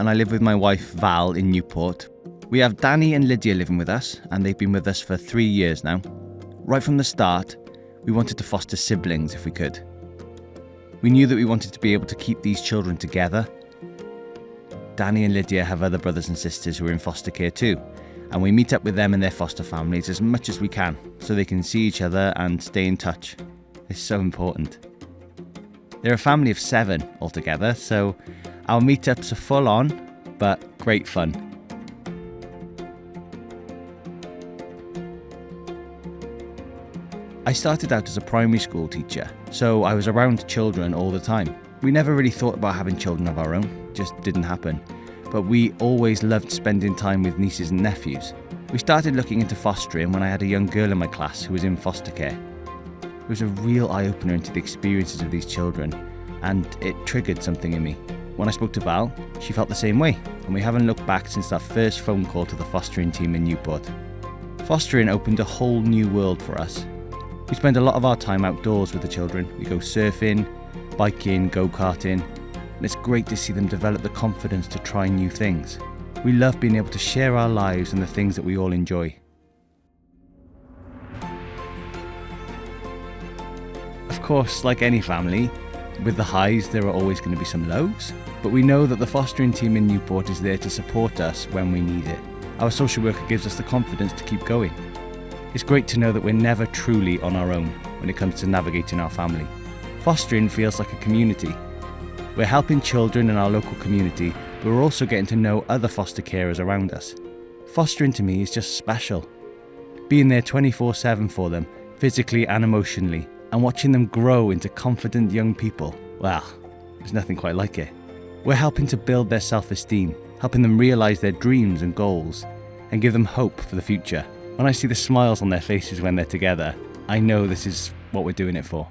and I live with my wife Val in Newport. We have Danny and Lydia living with us, and they've been with us for 3 years now. Right from the start, we wanted to foster siblings if we could. We knew that we wanted to be able to keep these children together. Danny and Lydia have other brothers and sisters who are in foster care too, and we meet up with them and their foster families as much as we can so they can see each other and stay in touch. It's so important. They're a family of 7 altogether, so our meetups are full on, but great fun. I started out as a primary school teacher, so I was around children all the time. We never really thought about having children of our own, just didn't happen. But we always loved spending time with nieces and nephews. We started looking into fostering when I had a young girl in my class who was in foster care. It was a real eye-opener into the experiences of these children, and it triggered something in me. When I spoke to Val, she felt the same way, and we haven't looked back since that first phone call to the fostering team in Newport. Fostering opened a whole new world for us. We spend a lot of our time outdoors with the children. We go surfing, biking, go-karting, and it's great to see them develop the confidence to try new things. We love being able to share our lives and the things that we all enjoy. Of course, like any family, with the highs there are always going to be some lows, but we know that the fostering team in Newport is there to support us when we need it. Our social worker gives us the confidence to keep going. It's great to know that we're never truly on our own when it comes to navigating our family. Fostering feels like a community. We're helping children in our local community, but we're also getting to know other foster carers around us. Fostering to me is just special. Being there 24/7 for them, physically and emotionally, and watching them grow into confident young people, well, there's nothing quite like it. We're helping to build their self-esteem, helping them realise their dreams and goals, and give them hope for the future. When I see the smiles on their faces when they're together, I know this is what we're doing it for.